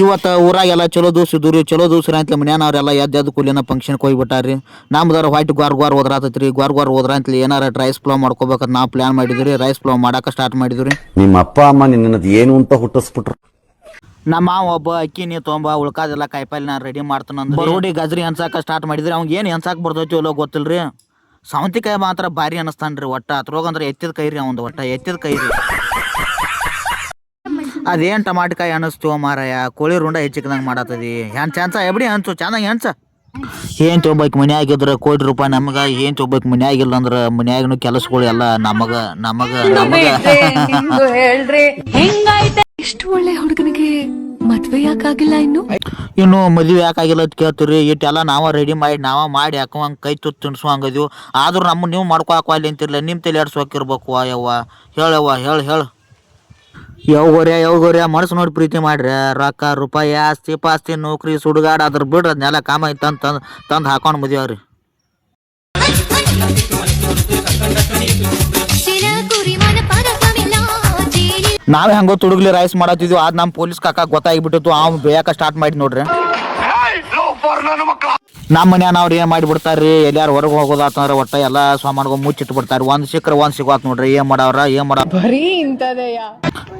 ಇವತ್ತು ಊರಾಗೆಲ್ಲ ಚಲೋ ದಿವ್ಸ ಇದ್ದು ಚಲೋ ದಿವ್ಸ ಅಂತ ಮನ್ಯಾನವ್ರೆಲ್ಲ ಎದ್ದು ಕೂಲಿನ ಫಂಕ್ಷನ್ಗೆ ಹೋಗ್ಬಿಟ್ಟಾರಿ. ನಮ್ದಾರ ಹೊಯ್ಟ್ ಗ್ವಾರ್ ಹೋದ್ರಾತೈತ್ರಿ. ಗ್ವಾರ್ ಹೋದ್ರ ಅಂತಲಿ ಏನಾರ ರೈಸ್ ಫ್ಲೋ ಮಾಡ್ಕೋಬೇಕಂತ ನಾವು ಪ್ಲಾನ್ ಮಾಡಿದ್ರಿ. ರೈಸ್ ಫ್ಲೋ ಮಾಡಕ್ಕೆ ಸ್ಟಾರ್ಟ್ ಮಾಡಿದ್ರಿ. ನಿಮ್ಮ ಅಪ್ಪ ಅಮ್ಮ ನಿನ್ನದು ಏನು ಅಂತ ಹುಟ್ಟಿಸ್ಬಿಟ್ರು. ನಮ್ಮ ಒಬ್ಬ ಅಕ್ಕಿ ನೀ ತೊಂಬ ಉಳ್ಕಾದೆಲ್ಲ ಕಾಯಿಪಲ್ಲೆ ನಾನು ರೆಡಿ ಮಾಡ್ತಾನಂದ್ರೆ ರೋಡಿ ಗಜ್ರಿ ಹಂಚಾಕ ಸ್ಟಾರ್ಟ್ ಮಾಡಿದ್ರಿ. ಅವ್ಗೆ ಏನು ಹಂಚಾಕ್ ಬರ್ತೈತಿ ಅಲ್ಲೋ ಗೊತ್ತಿಲ್ರಿ. ಸೌಂತಿಕಾಯಿ ಮಾತ್ರ ಭಾರಿ ಅನಿಸ್ತಾನ್ರಿ. ಒಟ್ಟ ಅದ್ರೋಗಂದ್ರೆ ಎತ್ತಿದ ಕೈ ರೀ ಅವಂದು. ಒಟ್ಟ ಎತ್ತಿದ ಕೈ ರೀ. ಅದೇನು ಟಮಾಟಿಕಾಯಿ ಅನಿಸ್ತು ಮಾರಾಯ. ಕೋಳಿ ರುಂಡ ಹೆಚ್ಚಿಕ್ದಂಗೆ ಮಾಡತ್ತದಿ. ಹೆಂಚ ಎಬ್ಡಿ ಹಂಚು ಚೆನ್ನಾಗಿ ಹೆಂಚ. ಏನ್ ತೊಗೊಬೇಕು ಮನ್ಯಾಗಿದ್ರೆ ಕೋಟಿ ರೂಪಾಯಿ ನಮಗ. ಏನ್ ತೊಗೊಬೇಕು ಮನ್ಯಾಗಿಲ್ಲ ಅಂದ್ರೆ ಮನ್ಯಾಗಿನ ಕೆಲಸಗಳು ಎಲ್ಲ ನಮಗ ನಮಗ ನಮಗ ಹೇಳ್ರಿ. ಇಷ್ಟು ಒಳ್ಳೆ ಹುಡುಗನಿಗೆ ಮದ್ವೆ ಯಾಕಾಗಿಲ್ಲ ಇನ್ನು ಮದ್ವೆ ಯಾಕಾಗಿಲ್ಲ ಅಂತ ಕೇಳ್ತೀರಿ. ಇಟ್ಟೆಲ್ಲ ನಾವ ರೆಡಿ ಮಾಡಿ ಹಾಕುವಂಗೆ ಕೈ ತುತ್ತು ತಿನ್ಸುವಂಗದಿವು. ಆದ್ರೂ ನಮ್ಮ ನೀವು ಮಾಡ್ಕೊಳಕ್ ಅಲ್ಲಿ ಅಂತಿರ್ಲಿಲ್ಲ. ನಿಮ್ಮ ತಲೆ ಆಡ್ಸೋಕಿರ್ಬೇಕು. ಯವ್ವ ಹೇಳವ್ವ ಹೇಳ ಯಾವ ಮನಸ್ಸು ನೋಡಿ ಪ್ರೀತಿ ಮಾಡ್ರಿ. ರೊಕ್ಕ ರೂಪಾಯಿ ಆಸ್ತಿ ಪಾಸ್ತಿ ನೌಕರಿ ಸುಡುಗಾಡ ಅದ್ರ ಬಿಡ್ರಿ. ಅದನ್ನೆಲ್ಲ ಕಾಮ ತಂದು ಹಾಕೊಂಡು ಮದುವೆ. ನಾವೇ ಹಂಗೋ ತುಡುಗ್ಲಿ ರೈಸ್ ಮಾಡತ್ತಿದ್ವಿ. ಆದ್ ನಮ್ಮ ಪೊಲೀಸ್ ಕಾಕ ಗೊತ್ತಾಗಿಬಿಟ್ಟಿತ್ತು. ಅವ್ನು ಬೇಯಕ ಸ್ಟಾರ್ಟ್ ಮಾಡಿ ನೋಡ್ರಿ. ನಮ್ಮ ಮನ್ಯಾನವ್ರು ಏನ್ ಮಾಡಿಬಿಡ್ತಾರ್ರಿ. ಎಲ್ಲಾರು ಹೊರಗೆ ಹೋಗೋದಾತಂದ್ರೆ ಒಟ್ಟ ಎಲ್ಲ ಸಾಮಾನ್ಗಳು ಮುಚ್ಚಿಟ್ಟು ಬಿಡ್ತಾರ. ಒಂದ್ ಸಿಕ್ಕ್ರೆ ಒಂದ್ ಸಿಗೋತ್ ನೋಡ್ರಿ. ಏನ್ ಮಾಡವ್ರ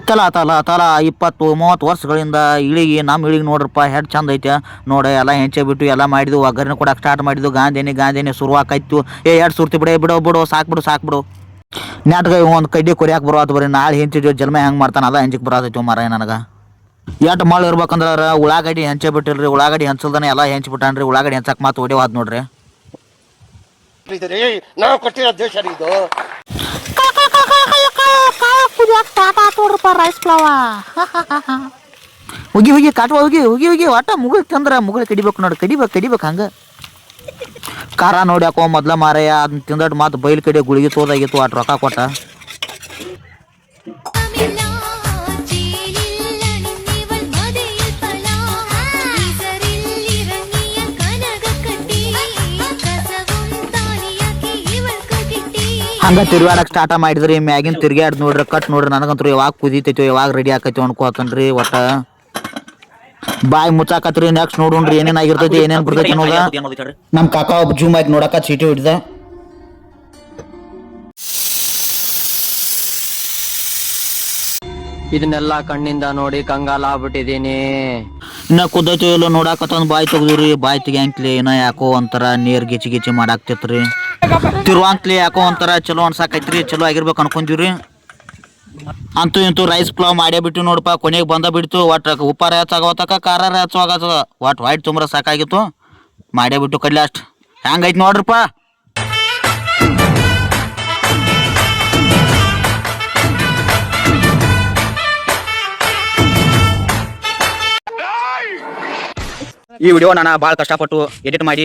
ತಲ 20-30 ವರ್ಷಗಳಿಂದ ನಮ್ಮ ಇಳಿಗೆ ನೋಡ್ರಪ್ಪ ಹೆಡ್ ಚಂದ ಐತೆ ನೋಡ. ಎಲ್ಲ ಹೆಂಚೆ ಬಿಟ್ಟು ಎಲ್ಲ ಮಾಡಿದ್ವು. ಒಗ್ಗರಣೆ ಕೊಡಕ್ಕೆ ಸ್ಟಾರ್ಟ್ ಮಾಡಿದ್ವು. ಗಾಂಧಿನಿ ಶುರುವಾಕಾಯ್ತು. ಎಡ್ ಸುರ್ತಿ ಬಿಡು ಸಾಕ್ಬಿಡು. ನಾಟಕ ಒಂದು ಕಡ್ಡಿ ಕೊರಿಯಾಕ ಬರೋದು ಬರೀ. ನಾಳೆ ಹೆಂಚಿದ್ವಿ ಜನ್ಮ ಹೆಂಗೆ ಮಾಡ್ತಾನೆ ಅದ ಹೆಂಚಿಗೆ ಬರತೈತಿ ಮಾರಾಯ ನನಗೆ. ಎಟ್ ಮಳೆ ಇರ್ಬೇಕಂದ್ರೆ ಉಳ್ಳಾಗಡ್ಡಿ ಹೆಂಚೆ ಬಿಟ್ಟಿಲ್ರಿ. ಉಳ್ಳಾಗಡ್ಡಿ ಹೆಂಚಲ್ದಾನೆ ಎಲ್ಲ ಹೆಂಚ್ ಬಿಟ್ಟಾನ್ರಿ. ಉಳ್ಳಾಗಡ್ಡಿ ಹೆಂಚಕ್ ಮಾತು ಹೊಡೆವಾದ್ ನೋಡ್ರಿ. ರೈಸ್ ಫ್ಲವ ಹೋಗಿ ಕಾಟುವ ಹೋಗಿ ಒಟ್ಟ ಮುಗುಳ್ ಕಡಿಬೇಕು ನೋಡಿ. ಕಡಿಬೇಕು ಹಂಗ ಖಾರ ನೋಡಿ ಹಾಕೋ ಮೊದ್ಲ ಮಾರಾಯ. ಅದನ್ನ ತಿಂದಟ್ ಮಾತು ಬೈಲ್ ಕಡೆ ಗುಳಿಗೆ ತೋದಾಗಿತ್ತು. ಅಟ್ ರೊಕ್ಕ ಕೊಟ್ಟ. ಹಂಗ ತಿರ್ಗಾಡಕ್ ಸ್ಟಾರ್ಟ್ ಮಾಡಿದ್ರಿ. ಮ್ಯಾಗಿನ್ ತಿರ್ಗಾಡ್ ನೋಡ್ರಿ. ಕಟ್ ನೋಡ್ರಿ. ನನಗಂತೂ ಯಾವಾಗ ಕುದೀತೈತಿ ಯಾವಾಗ ರೆಡಿ ಆಕೈತಿ ಅನ್ಕೋತನ್ರಿ. ಒಟ್ಟ ಬಾಯ್ ಮುಚ್ಚಾಕತ್ರಿ. ನೆಕ್ಸ್ಟ್ ನೋಡ್ರಿ ಏನೇನಾಗಿರ್ತೈತಿ ಏನೇನ್ ಬರ್ತೈತಿ ಅನ್ನೋದ. ನಮ್ ಕಾಕ ಒಬ್ಬ ಜೂಮ್ ಆಯ್ತು ನೋಡಕ ಚೀಟಿ ಹೊಡಿದ. ಇದನ್ನೆಲ್ಲ ಕಣ್ಣಿಂದ ನೋಡಿ ಕಂಗಾಲ ಆಗ್ಬಿಟ್ಟಿದೀನಿ. ಇನ್ನ ಕುದ್ದೈತಿ ಎಲ್ಲೋ ನೋಡಾಕತ್ತಂದ್ ಬಾಯ್ ತೆಗ್ದಿವ್ರಿ. ಬಾಯ್ ತೆಗಿಯಂಕ್ಲಿ ಇನ್ನ ಯಾಕೋ ಒಂಥರ ನೀರ್ ಗಿಚಿ ಮಾಡಾಕ್ತಿತ್ರಿ. ತಿರುವಂಕ್ಲಿ ಯಾಕೋ ಒಂಥರ ಚಲೋ ಅನ್ಸಾಕೈತ್ರಿ. ಚಲೋ ಆಗಿರ್ಬೇಕು ಅನ್ಕೊಂತೀವ್ರಿ. ಅಂತೂ ಇಂತೂ ರೈಸ್ ಫ್ಲೋ ಮಾಡೇ ಬಿಟ್ಟು ನೋಡಪ್ಪ. ಕೊನೆಗೆ ಬಂದ ಬಿಡ್ತು. ಒಟ್ಟು ಉಪ್ಪಾರ ಹೆಚ್ಚಾಗವತ್ತಕ ಖಾರ ಹೆಚ್ಚಾಗತ್ತದ. ಒಟ್ಟು ವೈಟ್ ತುಂಬರ ಸಾಕಾಗಿತ್ತು. ಮಾಡೇ ಬಿಟ್ಟು ಕಡ್ಲಿ ಅಷ್ಟು ಹೆಂಗೈತಿ ನೋಡ್ರಪ್ಪ. ಈ ವಿಡಿಯೋ ನಾನು ಭಾಳ ಕಷ್ಟಪಟ್ಟು ಎಡಿಟ್ ಮಾಡಿ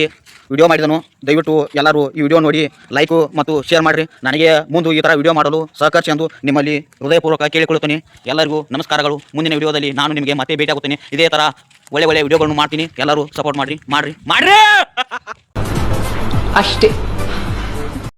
ವಿಡಿಯೋ ಮಾಡಿದನು. ದಯವಿಟ್ಟು ಎಲ್ಲರೂ ಈ ವಿಡಿಯೋ ನೋಡಿ ಲೈಕು ಮತ್ತು ಶೇರ್ ಮಾಡಿರಿ. ನನಗೆ ಮುಂದೆ ಈ ಥರ ವಿಡಿಯೋ ಮಾಡಲು ಸಹಕರಿಸಿ ಎಂದು ನಿಮ್ಮಲ್ಲಿ ಹೃದಯಪೂರ್ವಕ ಕೇಳಿಕೊಳ್ಳುತ್ತೇನೆ. ಎಲ್ಲರಿಗೂ ನಮಸ್ಕಾರಗಳು. ಮುಂದಿನ ವಿಡಿಯೋದಲ್ಲಿ ನಾನು ನಿಮಗೆ ಮತ್ತೆ ಭೇಟಿ ಆಗುತ್ತೇನೆ. ಇದೇ ಥರ ಒಳ್ಳೆ ವಿಡಿಯೋಗಳನ್ನು ಮಾಡ್ತೀನಿ. ಎಲ್ಲರೂ ಸಪೋರ್ಟ್ ಮಾಡಿರಿ. ಅಷ್ಟೇ.